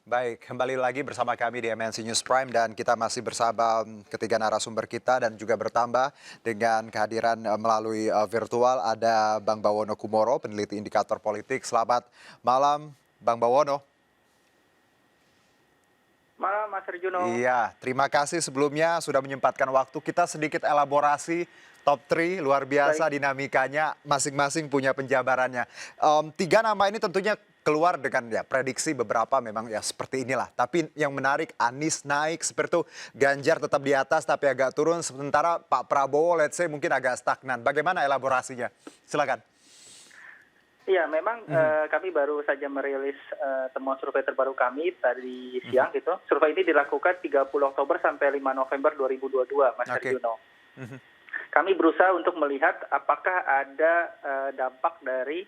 Baik, kembali lagi bersama kami di MNC News Prime dan kita masih bersama ketiga narasumber kita dan juga bertambah dengan kehadiran melalui virtual ada Bang Bawono Kumoro, peneliti indikator politik. Selamat malam, Bang Bawono. Malam Mas Herjuno. Iya, terima kasih sebelumnya sudah menyempatkan waktu. Kita sedikit elaborasi top 3 luar biasa Baik. dinamikanya, masing-masing punya penjabarannya. Tiga nama ini tentunya keluar dengan ya prediksi beberapa memang ya seperti inilah. Tapi yang menarik Anies naik seperti itu, Ganjar tetap di atas tapi agak turun. Sementara Pak Prabowo let's say mungkin agak stagnan. Bagaimana elaborasinya? Silakan. Iya, memang kami baru saja merilis temuan survei terbaru kami tadi siang gitu. Survei ini dilakukan 30 Oktober sampai 5 November 2022, Mas Oke. Herjuno. Kami berusaha untuk melihat apakah ada dampak dari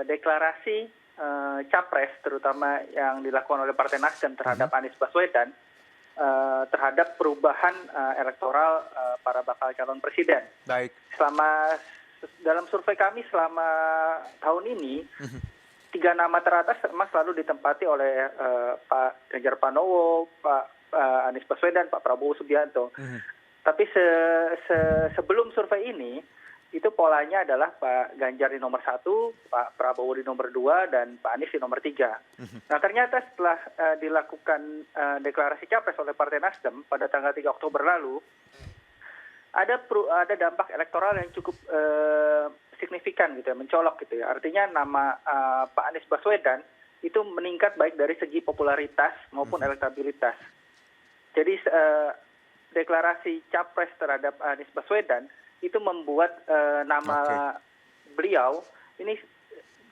deklarasi capres, terutama yang dilakukan oleh Partai Nasdem terhadap Anies Baswedan, terhadap perubahan elektoral para bakal calon presiden. Baik. Dalam survei kami selama tahun ini, 3 nama teratas memang selalu ditempati oleh Pak Ganjar Pranowo, Pak Anies Baswedan, Pak Prabowo Subianto. Tapi sebelum survei ini, itu polanya adalah Pak Ganjar di nomor 1, Pak Prabowo di nomor 2, dan Pak Anies di nomor 3. Nah ternyata setelah dilakukan deklarasi capres oleh Partai Nasdem pada tanggal 3 Oktober lalu, ada dampak elektoral yang cukup signifikan gitu ya, mencolok gitu ya. Artinya nama Pak Anies Baswedan itu meningkat baik dari segi popularitas maupun elektabilitas. Jadi deklarasi capres terhadap Anies Baswedan itu membuat nama beliau ini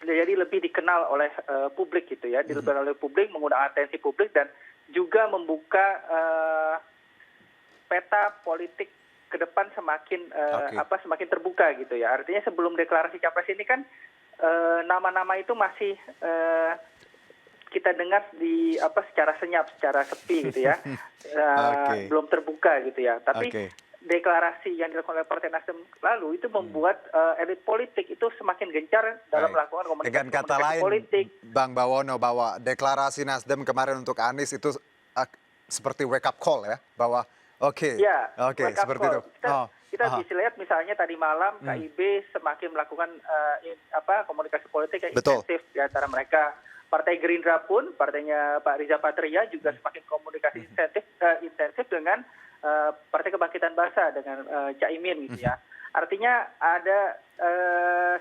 jadi lebih dikenal oleh publik gitu ya, dikenal oleh publik, mengundang atensi publik dan juga membuka peta politik ke depan semakin semakin terbuka gitu ya. Artinya sebelum deklarasi capres ini kan nama-nama itu masih kita dengar di secara senyap, secara sepi gitu ya. Belum terbuka gitu ya. Tapi deklarasi yang dilakukan oleh Partai Nasdem lalu itu membuat elit politik itu semakin gencar dalam melakukan komunikasi, dengan kata lain, politik. Bang Bawono, bahwa deklarasi Nasdem kemarin untuk Anies itu seperti wake up call ya, bahwa seperti itu. Kita bisa lihat misalnya tadi malam KIB semakin melakukan komunikasi politik yang intensif di antara mereka. Partai Gerindra pun, partainya Pak Riza Patria juga semakin komunikasi intensif dengan Partai Kebangkitan Bangsa, dengan Caimin gitu ya. Artinya ada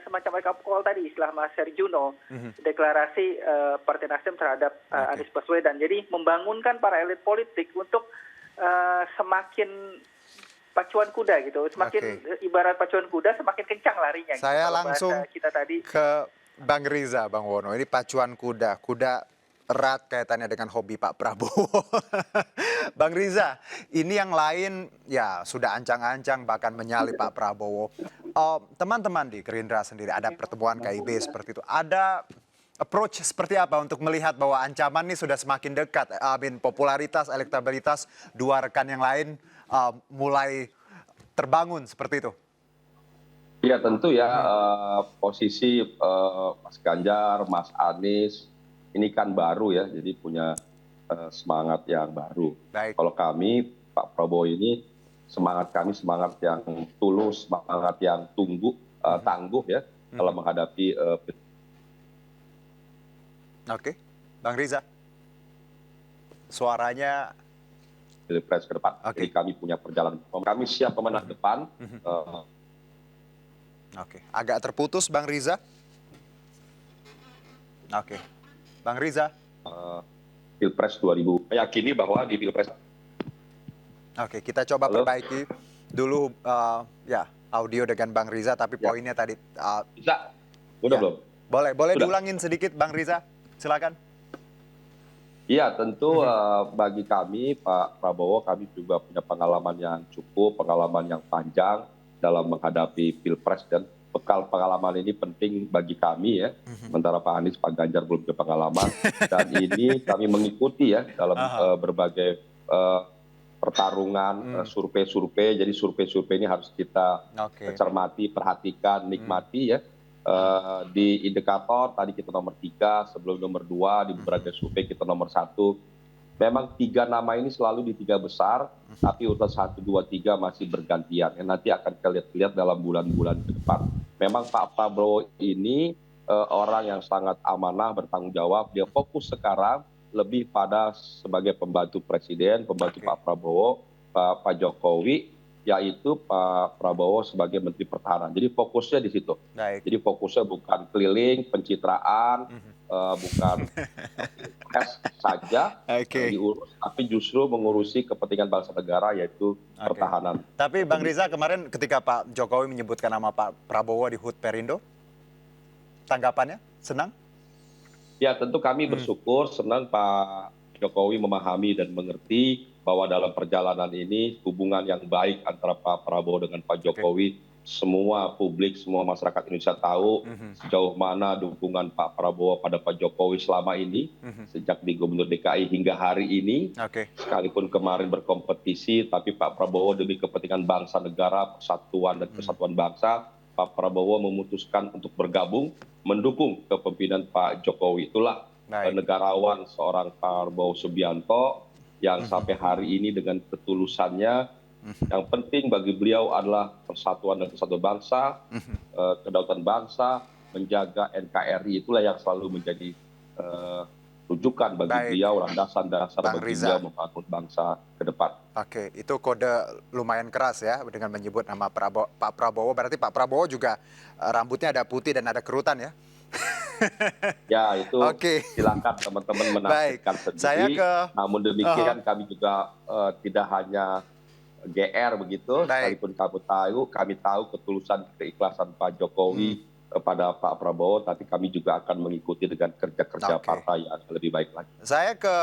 semacam wake up call tadi istilah Mas Herjuno, deklarasi Partai Nasdem terhadap Anies Baswedan. Jadi membangunkan para elit politik untuk semakin pacuan kuda gitu, semakin ibarat pacuan kuda semakin kencang larinya. Saya gitu, langsung kita tadi ke Bang Riza, Bang Wono. Ini pacuan kuda, kuda erat kaitannya dengan hobi Pak Prabowo. Bang Riza, ini yang lain ya sudah ancang-ancang bahkan menyalip Pak Prabowo. Teman-teman di Gerindra sendiri ada pertemuan KIB seperti itu. Ada approach seperti apa untuk melihat bahwa ancaman ini sudah semakin dekat? Popularitas, elektabilitas dua rekan yang lain mulai terbangun seperti itu. Ya tentu ya, posisi Mas Ganjar, Mas Anies ini kan baru ya, jadi punya semangat yang baru. Baik. Kalau kami, Pak Prabowo ini semangat kami semangat yang tulus, semangat yang tangguh ya dalam menghadapi Bang Riza, suaranya Pilpres ke depan. Jadi kami punya perjalanan, kami siap pemenang depan. Agak terputus Bang Riza. Bang Riza. Pilpres 2000, meyakini bahwa di Pilpres. Kita coba perbaiki dulu audio dengan Bang Riza, tapi poinnya tadi. Bisa? Udah belum? Boleh diulangin sedikit Bang Riza, silakan. Iya, tentu bagi kami Pak Prabowo, kami juga punya pengalaman yang cukup, pengalaman yang panjang dalam menghadapi Pilpres, dan bekal pengalaman ini penting bagi kami ya. Sementara Pak Anies, Pak Ganjar belum punya pengalaman, dan ini kami mengikuti ya dalam berbagai pertarungan, survei-survei. Jadi survei-survei ini harus kita cermati, perhatikan, nikmati ya. Di indikator tadi kita nomor 3, sebelum nomor 2, di beberapa survei kita nomor 1. Memang 3 nama ini selalu di 3 besar, tapi urutan 1, 2, 3 masih bergantian. Yang nanti akan kita lihat dalam bulan-bulan ke depan. Memang Pak Prabowo ini orang yang sangat amanah, bertanggung jawab. Dia fokus sekarang lebih pada sebagai pembantu presiden, pembantu Pak Prabowo, Pak Jokowi, yaitu Pak Prabowo sebagai Menteri Pertahanan. Jadi fokusnya di situ. Jadi fokusnya bukan keliling, pencitraan, bukan press saja diurus, tapi justru mengurusi kepentingan bangsa negara, yaitu pertahanan. Tapi Bang Riza, kemarin ketika Pak Jokowi menyebutkan nama Pak Prabowo di HUT Perindo, tanggapannya senang? Ya, tentu kami bersyukur, senang Pak Jokowi memahami dan mengerti bahwa dalam perjalanan ini hubungan yang baik antara Pak Prabowo dengan Pak Jokowi, semua publik, semua masyarakat Indonesia tahu sejauh mana dukungan Pak Prabowo pada Pak Jokowi selama ini, sejak di Gubernur DKI hingga hari ini. Sekalipun kemarin berkompetisi, tapi Pak Prabowo demi kepentingan bangsa negara, persatuan dan kesatuan bangsa, Pak Prabowo memutuskan untuk bergabung, mendukung kepemimpinan Pak Jokowi. Itulah negarawan seorang Pak Prabowo Subianto yang sampai hari ini dengan ketulusannya, yang penting bagi beliau adalah persatuan dan kesatuan bangsa, kedaulatan bangsa, menjaga NKRI. Itulah yang selalu menjadi rujukan bagi beliau, landasan dasar bagi beliau membangun bangsa ke depan. Oke, itu kode lumayan keras ya dengan menyebut nama Pak Prabowo. Berarti Pak Prabowo juga rambutnya ada putih dan ada kerutan ya? Ya, itu silakan teman-teman menafsirkan sendiri. Namun demikian kami juga tidak hanya GR begitu, sekalipun kami tahu ketulusan, keikhlasan Pak Jokowi kepada Pak Prabowo, tapi kami juga akan mengikuti dengan kerja-kerja partai yang lebih baik lagi. Saya ke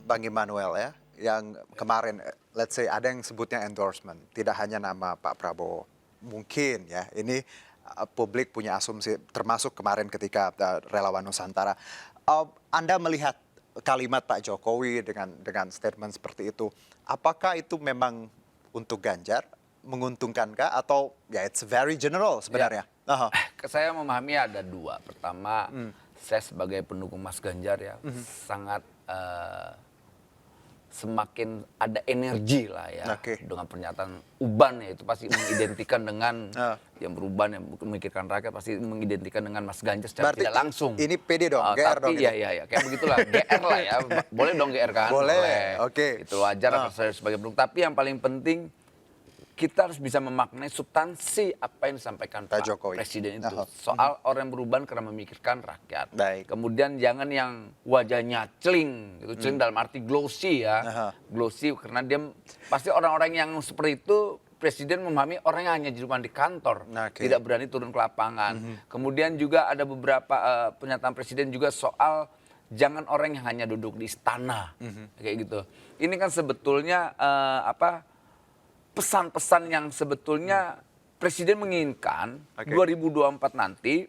Bang Immanuel ya, yang kemarin, let's say ada yang sebutnya endorsement, tidak hanya nama Pak Prabowo. Mungkin ya, ini publik punya asumsi, termasuk kemarin ketika relawan Nusantara. Anda melihat kalimat Pak Jokowi dengan statement seperti itu, apakah itu memang untuk Ganjar, menguntungkankah, atau ya it's very general sebenarnya? Saya memahami ada 2. Pertama, saya sebagai pendukung Mas Ganjar ya, sangat semakin ada energi lah ya, dengan pernyataan Uban ya, itu pasti mengidentikan dengan yang beruban, yang memikirkan rakyat, pasti mengidentikan dengan Mas Ganjar secara tidak langsung. Ini PD dong, GR dong. Tapi ya, kayak begitulah, GR lah ya, boleh dong GR kan? Boleh. Itu wajar saya sebagai pendukung. Tapi yang paling penting, kita harus bisa memaknai substansi apa yang disampaikan Pak Presiden itu. Soal orang yang berubah karena memikirkan rakyat. Kemudian jangan yang wajahnya celing, itu celing dalam arti glossy ya. Glossy karena dia pasti orang-orang yang seperti itu, Presiden memahami orang yang hanya cuma di kantor, tidak berani turun ke lapangan. Kemudian juga ada beberapa pernyataan Presiden juga soal jangan orang yang hanya duduk di istana, kayak gitu. Ini kan sebetulnya pesan-pesan yang sebetulnya Presiden menginginkan 2024 nanti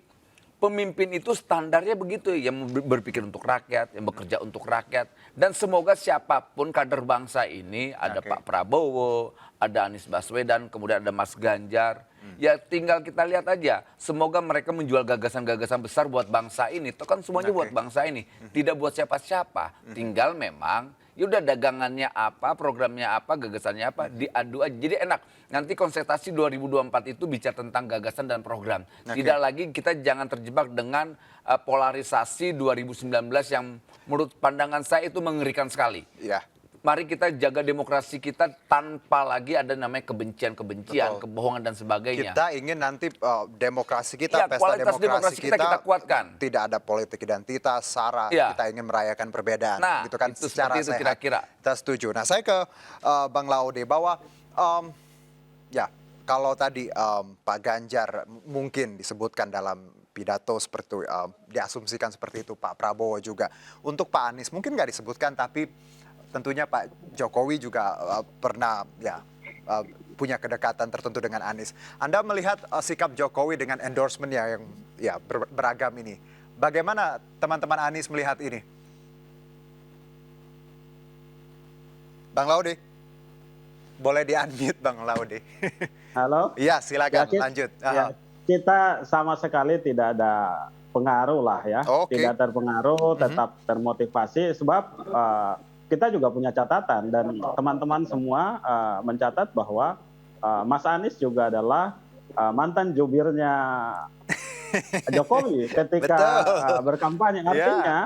pemimpin itu standarnya begitu, yang berpikir untuk rakyat, yang bekerja untuk rakyat, dan semoga siapapun kader bangsa ini, ada Pak Prabowo, ada Anies Baswedan, kemudian ada Mas Ganjar, ya tinggal kita lihat aja, semoga mereka menjual gagasan-gagasan besar buat bangsa ini, itu kan semuanya buat bangsa ini, tidak buat siapa-siapa, tinggal memang ya udah dagangannya apa, programnya apa, gagasannya apa, diadu aja. Jadi enak. Nanti konsentrasi 2024 itu bicara tentang gagasan dan program. Tidak lagi kita jangan terjebak dengan polarisasi 2019 yang menurut pandangan saya itu mengerikan sekali. Mari kita jaga demokrasi kita tanpa lagi ada namanya kebencian-kebencian, kebohongan dan sebagainya. Kita ingin nanti demokrasi kita, pesta demokrasi kita kuatkan. Tidak ada politik identitas, sara, kita ingin merayakan perbedaan. Nah, gitu kan, itu secara itu sehat. kira-kira. Kita setuju. Nah, saya ke Bang Laude bahwa ya kalau tadi Pak Ganjar mungkin disebutkan dalam pidato seperti itu, diasumsikan seperti itu, Pak Prabowo juga. Untuk Pak Anies mungkin nggak disebutkan, tapi tentunya Pak Jokowi juga pernah ya punya kedekatan tertentu dengan Anies. Anda melihat sikap Jokowi dengan endorsement yang ya beragam ini. Bagaimana teman-teman Anies melihat ini? Bang Laude, boleh di-unmute Bang Laude. Halo? Iya, silakan lanjut. kita sama sekali tidak ada pengaruh lah ya, Oke. tidak terpengaruh, tetap termotivasi sebab kita juga punya catatan dan teman-teman semua mencatat bahwa Mas Anies juga adalah mantan jubirnya Jokowi ketika Betul. berkampanye. Ya. Artinya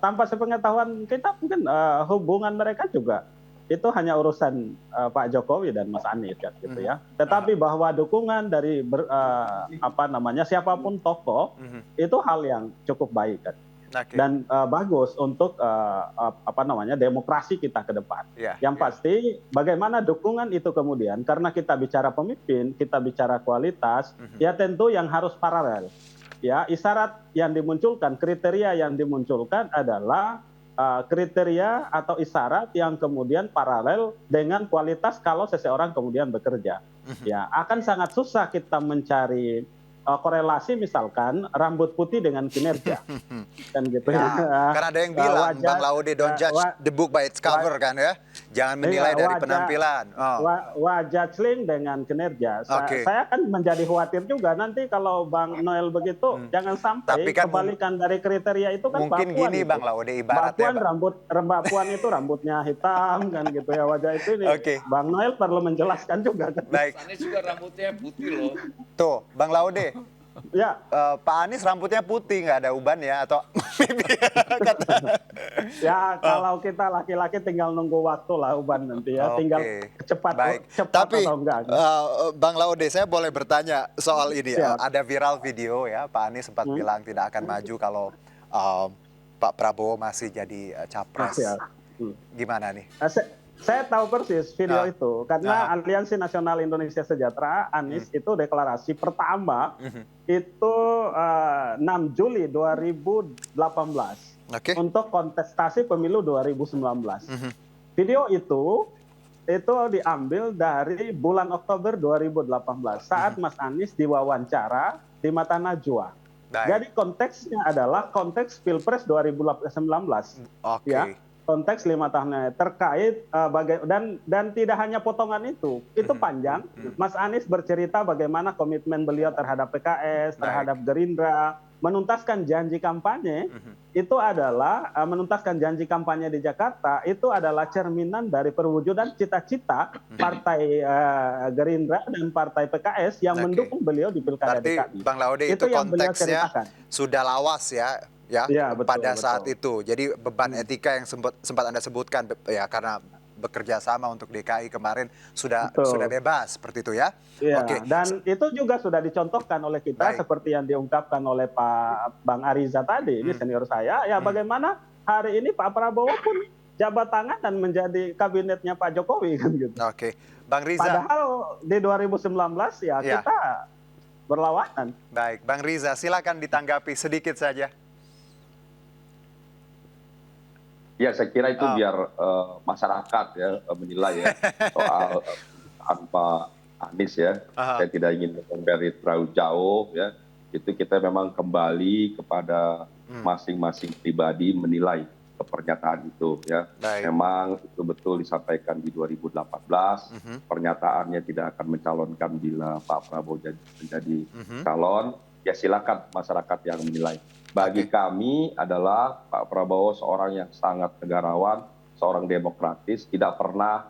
tanpa sepengetahuan kita mungkin hubungan mereka juga itu hanya urusan Pak Jokowi dan Mas Anies kan gitu ya. Tetapi bahwa dukungan dari siapapun tokoh itu hal yang cukup baik kan. Oke. Dan bagus untuk demokrasi kita ke depan. Ya, Yang pasti bagaimana dukungan itu kemudian karena kita bicara pemimpin, kita bicara kualitas, ya tentu yang harus paralel. Ya, isyarat yang dimunculkan, kriteria yang dimunculkan adalah kriteria atau isyarat yang kemudian paralel dengan kualitas kalau seseorang kemudian bekerja. Ya, akan sangat susah kita mencari korelasi misalkan rambut putih dengan kinerja. Kan gitu ya. Karena ada yang bilang, Bang Laude, don't judge the book by its cover kan ya. Jangan menilai dari penampilan. Wajah Sling dengan kinerja. Oke. Saya kan menjadi khawatir juga nanti kalau Bang Noel begitu, jangan sampai Tapi kan kebalikan dari kriteria itu kan mungkin Mbak Puan gini itu. Bang Laude, ibaratnya Mbak Puan itu rambutnya hitam kan gitu ya, wajah itu ini. Oke. Bang Noel perlu menjelaskan juga kan. baik. Anies juga rambutnya putih loh. Tuh, Bang Laude, Ya, Pak Anies rambutnya putih, nggak ada uban ya atau ya kalau kita laki-laki tinggal nunggu waktu lah uban nanti ya, tinggal cepat Baik. cepat Tapi atau enggak. Bang Laude, saya boleh bertanya soal ini. Siap. Ada viral video ya, Pak Anies sempat bilang tidak akan maju kalau Pak Prabowo masih jadi capres. Siap. Gimana nih? Saya tahu persis video itu karena Aliansi Nasional Indonesia Sejahtera Anies itu deklarasi pertama itu 6 Juli 2018 untuk kontestasi pemilu 2019. Video itu diambil dari bulan Oktober 2018 saat Mas Anies diwawancara di Mata Najwa. Jadi konteksnya adalah konteks Pilpres 2019. Oke. Ya. Konteks 5 tahunnya terkait dan tidak hanya potongan itu panjang. Mas Anies bercerita bagaimana komitmen beliau terhadap PKS, terhadap Gerindra, menuntaskan janji kampanye. Itu adalah menuntaskan janji kampanye di Jakarta itu adalah cerminan dari perwujudan cita-cita Partai Gerindra dan Partai PKS yang mendukung beliau di Pilkada DKI. Berarti Bang Laude itu yang beliau konteksnya ceritakan. sudah lawas ya betul, pada saat betul. itu. Jadi beban etika yang sempat Anda sebutkan ya karena bekerja sama untuk DKI kemarin sudah bebas seperti itu ya. Iya, Oke. dan itu juga sudah dicontohkan oleh kita seperti yang diungkapkan oleh Pak Bang Ariza tadi, ini senior saya, ya bagaimana hari ini Pak Prabowo pun jabat tangan dan menjadi kabinetnya Pak Jokowi kan gitu. Oke. Bang Riza. Padahal di 2019 kita berlawanan. Baik, Bang Riza silakan ditanggapi sedikit saja. Ya, saya kira itu biar masyarakat ya menilai ya soal tanpa Anies ya. Saya tidak ingin compare terlalu jauh ya. Itu kita memang kembali kepada masing-masing pribadi menilai pernyataan itu ya. Memang itu betul disampaikan di 2018. Pernyataannya tidak akan mencalonkan bila Pak Prabowo menjadi calon. Ya silakan masyarakat yang menilai. Bagi kami adalah Pak Prabowo seorang yang sangat negarawan, seorang demokratis, tidak pernah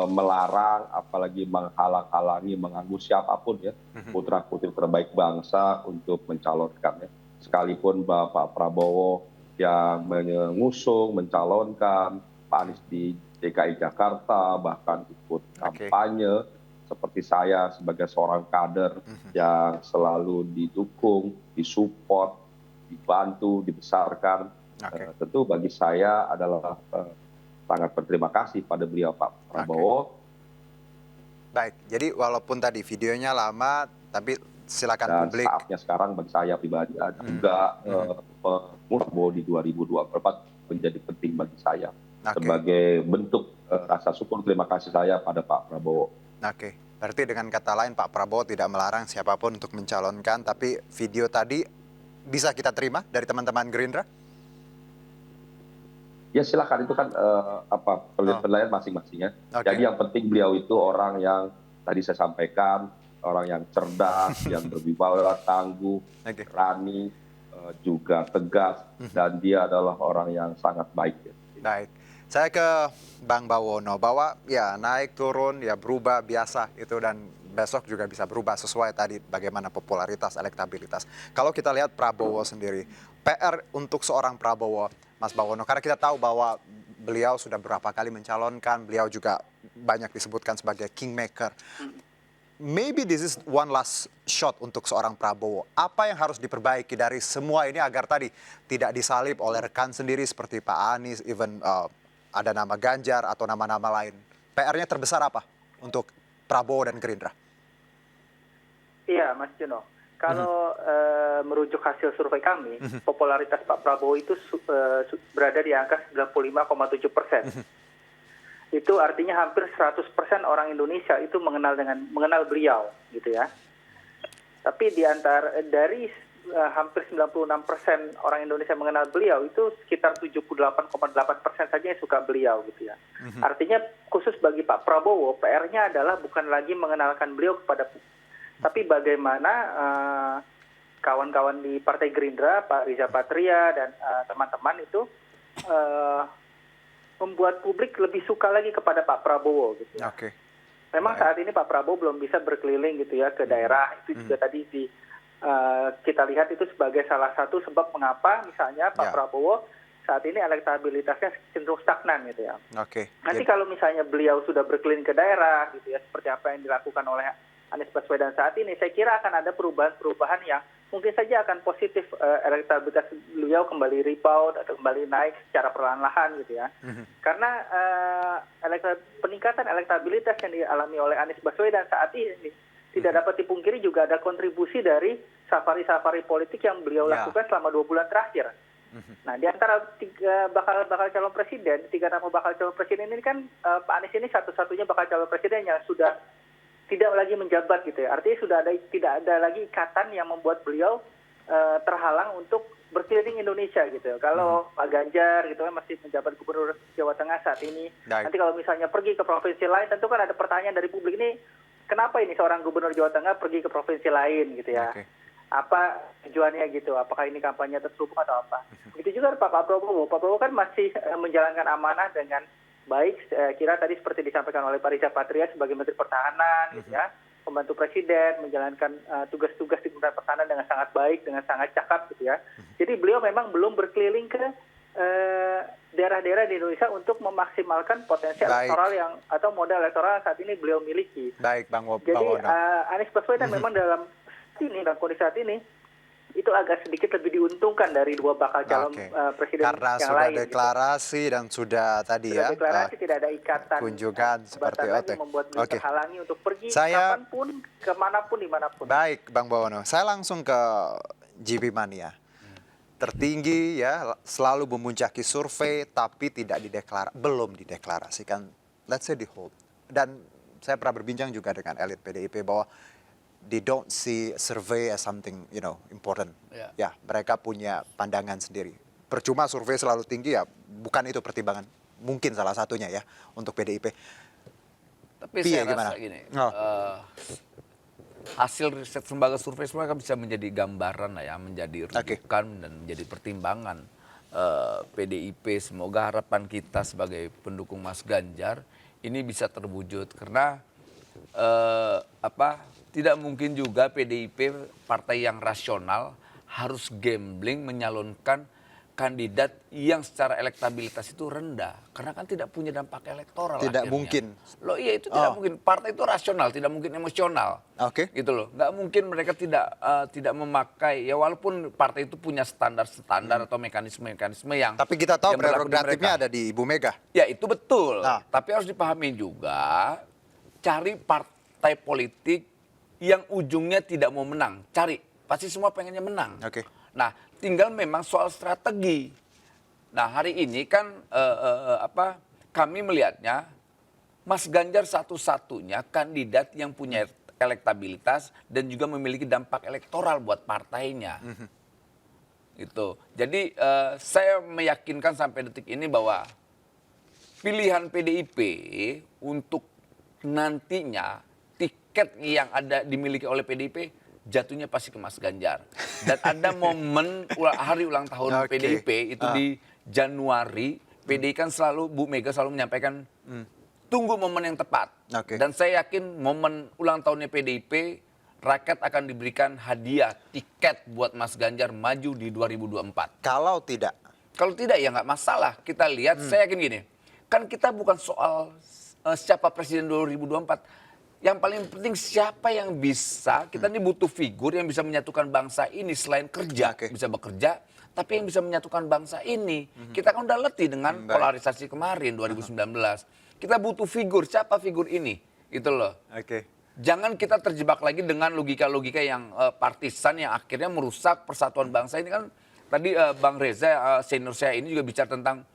melarang, apalagi menghalang-halangi, mengganggu siapapun ya, putra-putri terbaik bangsa untuk mencalonkan. Ya. Sekalipun Bapak Prabowo yang mengusung, mencalonkan Pak Anies di DKI Jakarta, bahkan ikut kampanye, seperti saya sebagai seorang kader yang selalu didukung, disupport, dibantu, dibesarkan. Tentu bagi saya adalah sangat berterima kasih pada beliau Pak Prabowo. Baik, jadi walaupun tadi videonya lama, tapi silakan publik. Dan saatnya sekarang bagi saya pribadi ada juga Prabowo di 2024 menjadi penting bagi saya sebagai bentuk rasa syukur terima kasih saya pada Pak Prabowo. Oke, berarti dengan kata lain Pak Prabowo tidak melarang siapapun untuk mencalonkan, tapi video tadi bisa kita terima dari teman-teman Gerindra? Ya silakan, itu kan penilaian masing-masing ya. Jadi yang penting beliau itu orang yang tadi saya sampaikan orang yang cerdas, yang berwibawa, tangguh, Oke. berani, juga tegas, dan dia adalah orang yang sangat baik. Baik, saya ke Bang Bawono, bahwa ya naik turun ya berubah biasa itu, dan besok juga bisa berubah sesuai tadi bagaimana popularitas, elektabilitas. Kalau kita lihat Prabowo sendiri, PR untuk seorang Prabowo, Mas Bawono, karena kita tahu bahwa beliau sudah berapa kali mencalonkan, beliau juga banyak disebutkan sebagai kingmaker. Maybe this is one last shot untuk seorang Prabowo. Apa yang harus diperbaiki dari semua ini agar tadi tidak disalib oleh rekan sendiri seperti Pak Anies, even ada nama Ganjar atau nama-nama lain. PR-nya terbesar apa untuk Prabowo dan Gerindra? Iya, Mas Juno. Kalau merujuk hasil survei kami, popularitas Pak Prabowo itu berada di angka 95,7%. Itu artinya hampir 100% orang Indonesia itu mengenal beliau, gitu ya. Tapi dari hampir 96% orang Indonesia mengenal beliau, itu sekitar 78,8% saja yang suka beliau, gitu ya. Artinya khusus bagi Pak Prabowo, PR-nya adalah bukan lagi mengenalkan beliau kepada publik, tapi bagaimana kawan-kawan di Partai Gerindra, Pak Riza Patria dan teman-teman itu membuat publik lebih suka lagi kepada Pak Prabowo, gitu ya. Oke. Memang saat ini Pak Prabowo belum bisa berkeliling, gitu ya, ke daerah. Itu juga tadi kita lihat itu sebagai salah satu sebab mengapa misalnya Pak Prabowo saat ini elektabilitasnya cenderung stagnan, gitu ya. Oke. Nanti kalau misalnya beliau sudah berkeliling ke daerah, gitu ya, seperti apa yang dilakukan oleh Anies Baswedan saat ini, saya kira akan ada perubahan-perubahan yang mungkin saja akan positif, elektabilitas beliau kembali rebound atau kembali naik secara perlahan-lahan, gitu ya. Karena peningkatan elektabilitas yang dialami oleh Anies Baswedan saat ini tidak dapat dipungkiri juga ada kontribusi dari safari-safari politik yang beliau lakukan selama 2 bulan terakhir. Nah, di antara tiga bakal calon presiden, 3 nama bakal calon presiden ini kan Pak Anies ini satu-satunya bakal calon presiden yang sudah tidak lagi menjabat, gitu ya. Artinya tidak ada lagi ikatan yang membuat beliau terhalang untuk berkeliling Indonesia, gitu ya. Kalau Pak Ganjar gitu kan masih menjabat Gubernur Jawa Tengah saat ini. Nanti kalau misalnya pergi ke provinsi lain, tentu kan ada pertanyaan dari publik ini, kenapa ini seorang Gubernur Jawa Tengah pergi ke provinsi lain, gitu ya. Apa tujuannya, gitu? Apakah ini kampanye terselubung atau apa? Begitu juga Pak Prabowo. Pak Prabowo kan masih menjalankan amanah dengan baik, kira tadi seperti disampaikan oleh Pak Riza Patria sebagai Menteri Pertahanan, gitu ya, pembantu Presiden, menjalankan tugas-tugas di Kementerian Pertahanan dengan sangat baik, dengan sangat cakap, gitu ya. Jadi beliau memang belum berkeliling ke daerah-daerah di Indonesia untuk memaksimalkan potensi elektoral atau modal elektoral saat ini beliau miliki. Baik, Bang Bawono. Jadi Anies Baswedan memang dalam kondisi saat ini itu agak sedikit lebih diuntungkan dari 2 bakal calon presiden karena yang sudah lain. deklarasi, gitu. Dan sudah tadi sudah ya. Deklarasi, tidak ada ikatan kunjungan seperti itu. Membuat beliau terhalangi untuk pergi kapanpun, kemanapun, dimanapun. Baik, Bang Bawono. Saya langsung ke GB Mania. Tertinggi ya, selalu memuncaki survei, tapi belum dideklarasikan. Let's say di hold. Dan saya pernah berbincang juga dengan elit PDIP bahwa they don't see survey as something, important. Ya, mereka punya pandangan sendiri. Percuma survei selalu tinggi ya, bukan itu pertimbangan. Mungkin salah satunya ya untuk PDIP. Tapi saya rasa gini, hasil riset lembaga survei semua kan bisa menjadi gambaran lah ya, menjadi rujukan dan menjadi pertimbangan PDIP. Semoga harapan kita sebagai pendukung Mas Ganjar ini bisa terwujud, karena tidak mungkin juga PDIP, partai yang rasional, harus gambling menyalonkan kandidat yang secara elektabilitas itu rendah. Karena kan tidak punya dampak elektoral. Tidak akhirnya. mungkin. Loh iya, itu tidak mungkin. Partai itu rasional, tidak mungkin emosional. Gitu loh. Nggak mungkin mereka tidak memakai, ya walaupun partai itu punya standar-standar atau mekanisme-mekanisme yang... Tapi kita tahu prerogatifnya ada di Ibu Mega. Ya itu betul. Tapi harus dipahami juga, cari partai politik yang ujungnya tidak mau menang. Cari, pasti semua pengennya menang. Nah, tinggal memang soal strategi. Nah, hari ini kan kami melihatnya Mas Ganjar satu-satunya kandidat yang punya elektabilitas dan juga memiliki dampak elektoral buat partainya. Gitu. Jadi saya meyakinkan sampai detik ini bahwa pilihan PDIP untuk nantinya tiket yang ada dimiliki oleh PDIP jatuhnya pasti ke Mas Ganjar. Dan ada momen hari ulang tahun PDIP itu di Januari, PDI kan selalu, Bu Mega selalu menyampaikan tunggu momen yang tepat. Dan saya yakin momen ulang tahunnya PDIP, rakyat akan diberikan hadiah tiket buat Mas Ganjar maju di 2024. Kalau tidak? Kalau tidak ya nggak masalah. Kita lihat, saya yakin gini, kan kita bukan soal siapa presiden 2024. Yang paling penting siapa yang bisa, kita ini butuh figur yang bisa menyatukan bangsa ini selain kerja, bisa bekerja, tapi yang bisa menyatukan bangsa ini. Kita kan udah letih dengan polarisasi kemarin 2019. Kita butuh figur, siapa figur ini? Itu loh. Jangan kita terjebak lagi dengan logika-logika yang partisan yang akhirnya merusak persatuan bangsa ini kan. Tadi Bang Reza, senior saya ini juga bicara tentang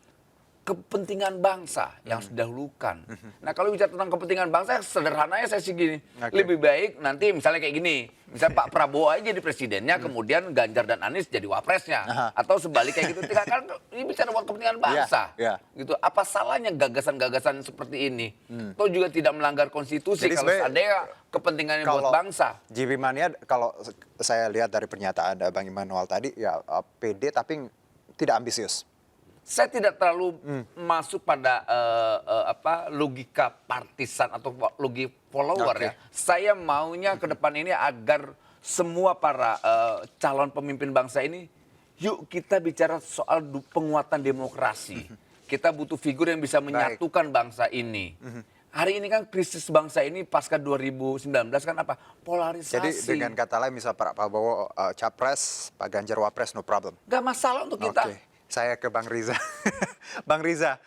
kepentingan bangsa yang harus didahulukan. Nah kalau bicara tentang kepentingan bangsa, sederhananya saya sih gini, lebih baik nanti misalnya kayak gini, misalnya Pak Prabowo aja jadi presidennya, kemudian Ganjar dan Anies jadi wapresnya, atau sebalik kayak gitu. Kan ini bicara buat kepentingan bangsa, gitu. Apa salahnya gagasan-gagasan seperti ini? Atau juga tidak melanggar konstitusi kalau ada kepentingannya buat bangsa. JB Mania, kalau saya lihat dari pernyataan Bang Immanuel tadi, ya pede tapi tidak ambisius. Saya tidak terlalu masuk pada logika partisan atau logika follower ya. Saya maunya ke depan ini agar semua para calon pemimpin bangsa ini, yuk kita bicara soal penguatan demokrasi. Kita butuh figur yang bisa menyatukan bangsa ini. Hari ini kan krisis bangsa ini pasca 2019 kan apa? Polarisasi. Jadi dengan kata lain misal Pak Prabowo capres, Pak Ganjar wapres, no problem. Gak masalah untuk kita. Saya ke Bang Riza. Bang Riza,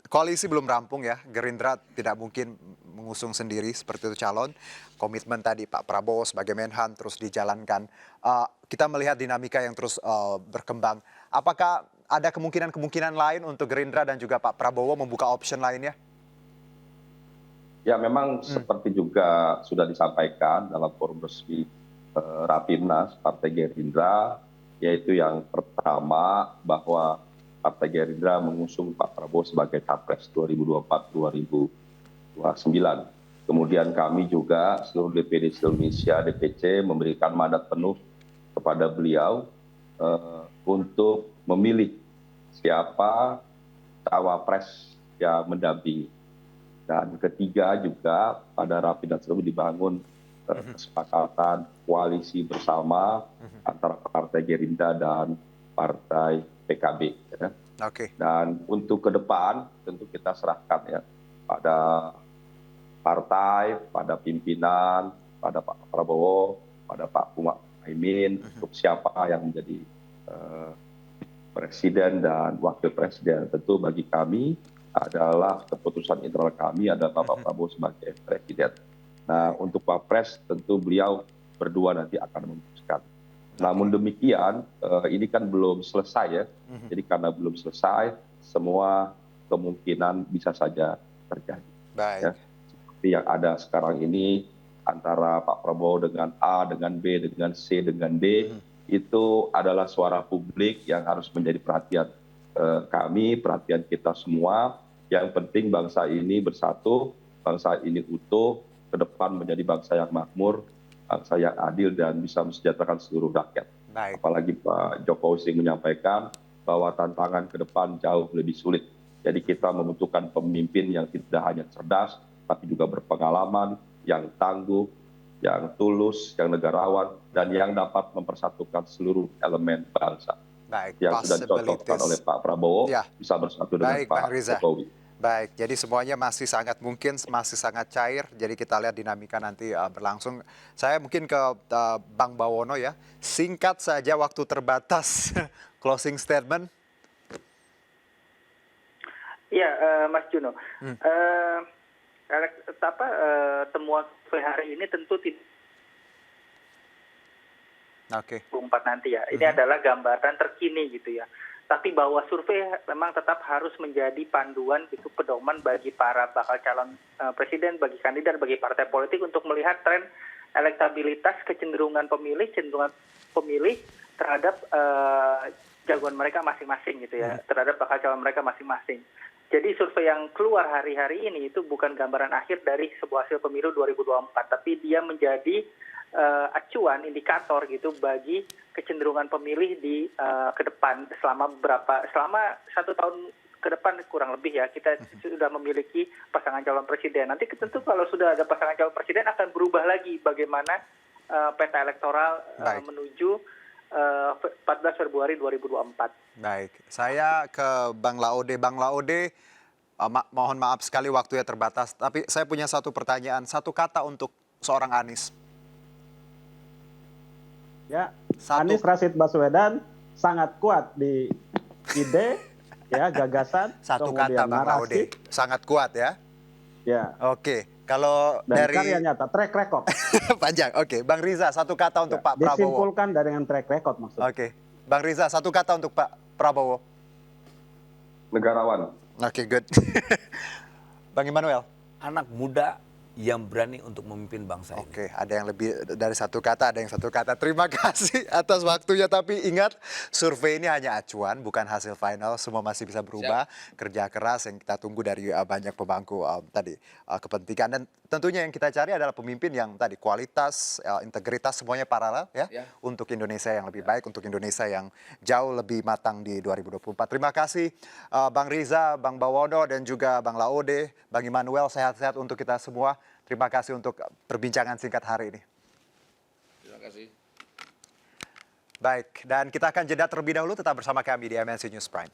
koalisi belum rampung ya. Gerindra tidak mungkin mengusung sendiri seperti itu calon. Komitmen tadi Pak Prabowo sebagai Menhan terus dijalankan. Kita melihat dinamika yang terus berkembang. Apakah ada kemungkinan-kemungkinan lain untuk Gerindra dan juga Pak Prabowo membuka option lainnya? Ya memang seperti juga sudah disampaikan dalam forum resmi Rapimnas Partai Gerindra, yaitu yang pertama bahwa Partai Gerindra mengusung Pak Prabowo sebagai Capres 2024-2029. Kemudian kami juga seluruh DPD seluruh Indonesia, DPC memberikan mandat penuh kepada beliau untuk memilih siapa cawapres yang mendampingi. Dan ketiga juga pada Rapimnas tersebut dibangun kesepakatan koalisi bersama antara Partai Gerindra dan Partai PKB. Ya. Dan untuk ke depan tentu kita serahkan ya pada partai, pada pimpinan, pada Pak Prabowo, pada Pak Muhaimin untuk siapa yang menjadi presiden dan wakil presiden. Tentu bagi kami adalah keputusan internal kami adalah Bapak Prabowo sebagai presiden. Nah, untuk Wapres tentu beliau berdua nanti akan memutuskan. Namun demikian, ini kan belum selesai ya. Jadi karena belum selesai, semua kemungkinan bisa saja terjadi. Ya. Seperti yang ada sekarang ini, antara Pak Prabowo dengan A, dengan B, dengan C, dengan D, itu adalah suara publik yang harus menjadi perhatian kami, perhatian kita semua. Yang penting bangsa ini bersatu, bangsa ini utuh, ke depan menjadi bangsa yang makmur, bangsa yang adil dan bisa mensejahterakan seluruh rakyat. Apalagi Pak Jokowi sering menyampaikan bahwa tantangan ke depan jauh lebih sulit. Jadi kita membutuhkan pemimpin yang tidak hanya cerdas, tapi juga berpengalaman, yang tangguh, yang tulus, yang negarawan, dan yang dapat mempersatukan seluruh elemen bangsa. Yang sudah dicontohkan oleh Pak Prabowo, bisa bersatu dengan Pak Jokowi. Baik, jadi semuanya masih sangat mungkin, masih sangat cair. Jadi kita lihat dinamika nanti berlangsung. Saya mungkin ke Bang Bawono ya. Singkat saja, waktu terbatas. Closing statement. Iya, Mas Juno. Temuan hari ini tentu tidak. 24 nanti ya. Ini adalah gambaran terkini gitu ya. Tapi bahwa survei memang tetap harus menjadi panduan gitu, pedoman bagi para bakal calon presiden, bagi kandidat, bagi partai politik untuk melihat tren elektabilitas, kecenderungan pemilih terhadap jagoan mereka masing-masing gitu ya, terhadap bakal calon mereka masing-masing. Jadi survei yang keluar hari-hari ini itu bukan gambaran akhir dari sebuah hasil pemilu 2024, tapi dia menjadi acuan, indikator gitu bagi kecenderungan pemilih di ke depan selama 1 tahun ke depan kurang lebih ya, kita sudah memiliki pasangan calon presiden. Nanti tentu kalau sudah ada pasangan calon presiden akan berubah lagi bagaimana peta elektoral menuju 14 Februari 2024. Baik, saya ke Bang Laode. Bang Laode, mohon maaf sekali waktunya terbatas, tapi saya punya satu pertanyaan, satu kata untuk seorang Anies. Ya, Anies Rashid Baswedan sangat kuat di ide, ya, gagasan, Satu kemudian kata Bang Laode, sangat kuat ya. Ya. Oke, kalau Dan dari karya nyata, track record. panjang. Oke, Bang Riza satu kata untuk Pak Prabowo. Disimpulkan dengan track record maksudnya. Oke, Bang Riza satu kata untuk Pak Prabowo. Negarawan. Oke, good. Bang Immanuel. Anak muda yang berani untuk memimpin bangsa ini. Oke, ada yang lebih dari satu kata, ada yang satu kata. Terima kasih atas waktunya. Tapi ingat, survei ini hanya acuan, bukan hasil final. Semua masih bisa berubah. Kerja keras yang kita tunggu dari banyak pemangku tadi kepentingan. Dan tentunya yang kita cari adalah pemimpin yang tadi kualitas, integritas semuanya paralel ya. Untuk Indonesia yang lebih baik, untuk Indonesia yang jauh lebih matang di 2024. Terima kasih Bang Riza, Bang Bawono, dan juga Bang Laode, Bang Immanuel. Sehat-sehat untuk kita semua. Terima kasih untuk perbincangan singkat hari ini. Terima kasih. Baik, dan kita akan jeda terlebih dahulu, tetap bersama kami di MNC News Prime.